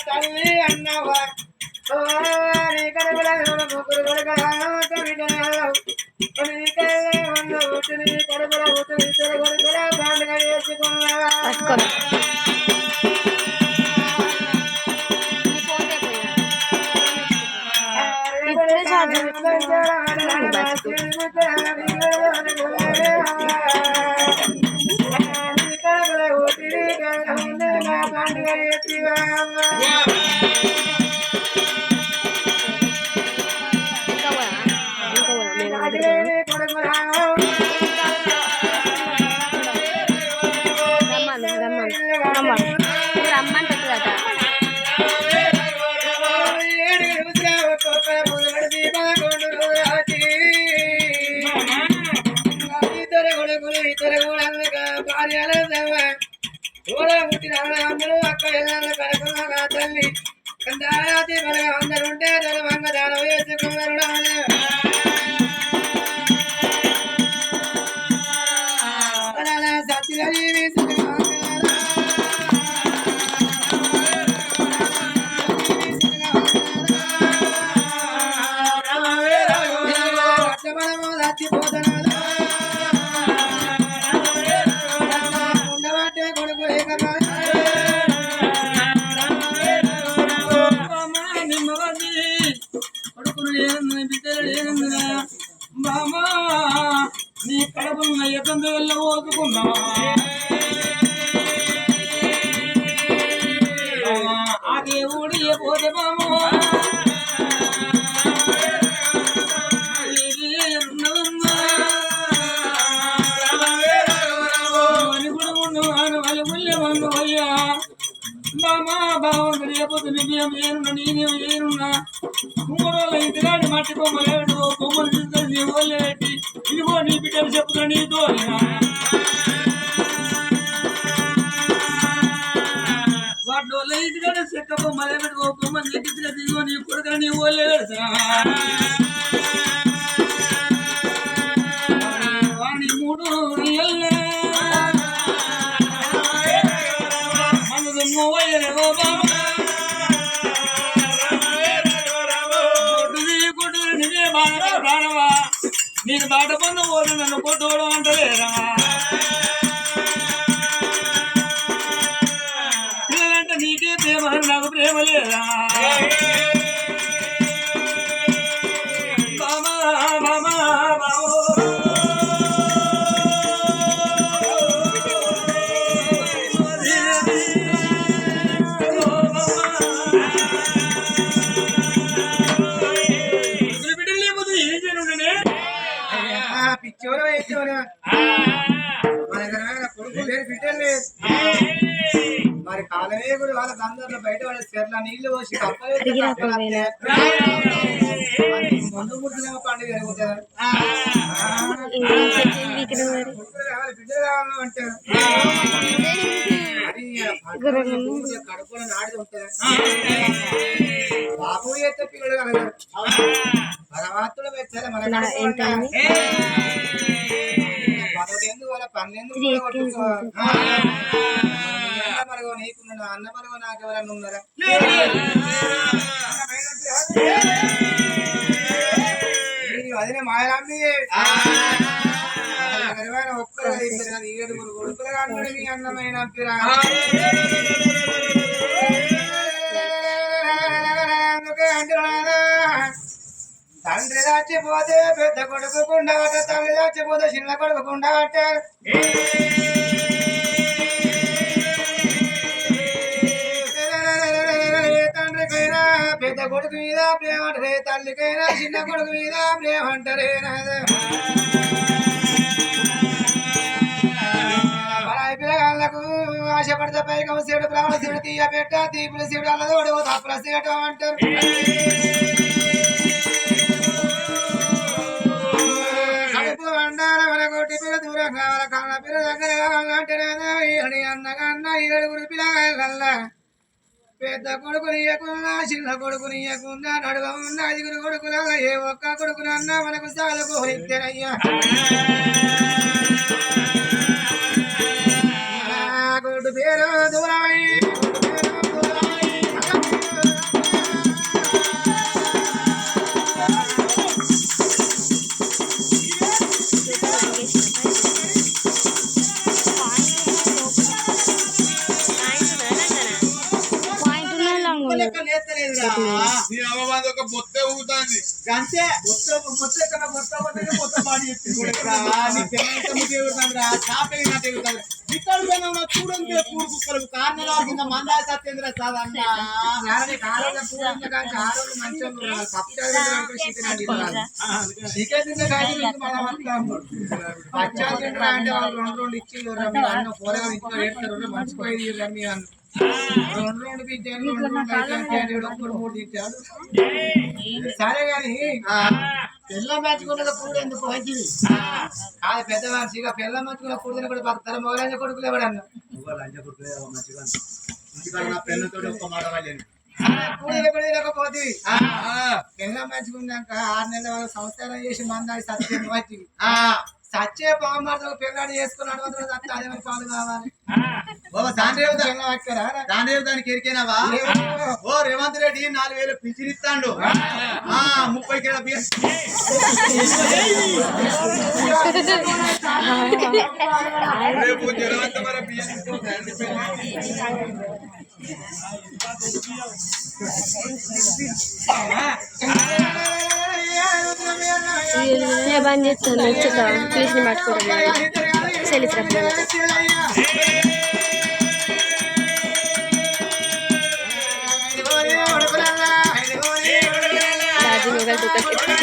తల్లి అన్నవా కడుపుల ముగ్గురు కడుపుల కొడుకుల పండుగ చేసుకున్నావా పండుగ చేసివా అక్క ఎల్లాల కడపగా తల్లి కందారాతి బలగా అందరుంటే ధనవంగ దానం వేసుకున్నారు సత్య చచ్చిపోతాను ఉండబట్టే కొడుకు లేకమా కొడుకులు లేనందున బిడ్డలు లేనందున బామా నీ కడపన్న ఎతందు వెళ్ళ ఓదుకున్నావా ఆ దేవుడు ఏ పోతే బామో బామా బాగుంది లేకపోతే నిజం ఏరున్నా నేనేం ఏరున్నా మూడోళ్ళ ఇంటికాడి మట్టి బొమ్మలేడు బొమ్మలు చూసుకొని నీ ఓళ్ళు పెట్టి ఇదిగో నీ బిడ్డలు చెప్తున్నా నీతో వాటి వాళ్ళ ఇంటికాడ చెక్క బొమ్మలే పెట్టుకో బొమ్మలు నెట్టించిన దిగో నీ కొడుకు నీ ఓళ్ళే పెడతా వాడి మూడు నేను బాట పొంద పోదు నన్ను కొట్టుకోవడం అంటలేదా పిల్లలంటే నీకే ప్రేమ నాకు ప్రేమ లేదా బామా బామా బామో మరి కాలమే కూడా వాళ్ళ అందరిలో బయట వాళ్ళ చెర్ల నీళ్లు పోసి ముందు పుట్టిన పండుగ జరుగుతుంది బిడ్డలు కావాలని అంటారు కడుపులో నాడి ఉంటుంది బాబు అయితే పిల్లలు కలగారు పరమాత్ముడు పెట్టారు మన పదెందుకు వాళ్ళ పన్నెందుకు మనగో నీకున్నా అన్న మనగో నాకెవరన్నా ఉన్నారా అదే మాయరామ్ని ఒక్కరు 7 కొడుకులు కాదు మీ అన్నమైన తండ్రి దాచిపోతే పెద్ద కొడుకు కుండబట్ట తల్లి దాచిపోతే చిన్న కొడుకు కుండబట్టారు తండ్రికి పెద్ద కొడుకు మీద ప్రేమ అంటారే తల్లికైనా చిన్న కొడుకు మీద ప్రేమ అంటారే పిల్లగాళ్ళకు ఆశపడితే పైకం సీడు బ్రాహ్మణ సీడు తీయ పెట్ట తీపుల సీడు అల్లదోడు తప్పుల సీడు అంటారు కడుపు వండాల మన కొట్టి పిల్ల దూరం కావాల కళ్ళ పిల్ల దగ్గర కావాలంటేనేదా ఈడి అన్నగా అన్న 7 పిల్లగాళ్ళ పెద్ద కొడుకు నీయకున్నా చిన్న కొడుకు నీయకున్నా నడువ ఉన్న 5 కొడుకులలో ఏ ఒక్క కొడుకునన్నా మనకు సాలకు ఇద్దరయ్యా కొడు పేరు దూరమై ఒక బొత్త ఊగుతుంది అంతే చూడండి కూడు కుక్కలు కార్నలా కింద మందా సత్యేంద్ర సాధన్న మంచిపోయి రెండు తిట్టాడు 2 తిట్టాడు సరే గాని పిల్ల మంచుకున్న కూడు ఎందుకు మంచిది కాదు పెద్ద మనిషిగా పిల్ల మంచుకున్న కూడుని కూడా పడతారు మొగలంజ కొడుకులు ఎవడన్నా పెళ్ళతో ఒక్క మాట వాళ్ళని లేకపోతే పిల్ల మంచుకున్నాక 6 నెలల వాళ్ళు సంస్కారం చేసి మందాడి సత్యం మంచిది సచ్చే బాగుమార్తో పిల్లాడు చేసుకున్నాడు అదే పాలు కావాలి దానికి ఎరికేనావా ఓ రేవంత్ రెడ్డి 4000 పింఛన్ ఇస్తాడు 30 కిలో బియ్యం రేపు జనవంత మరి బియ్యం బంద్ చేస్తాను ప్లీజ్ పట్టుకోవడం చరిత్ర రాజు మొగల్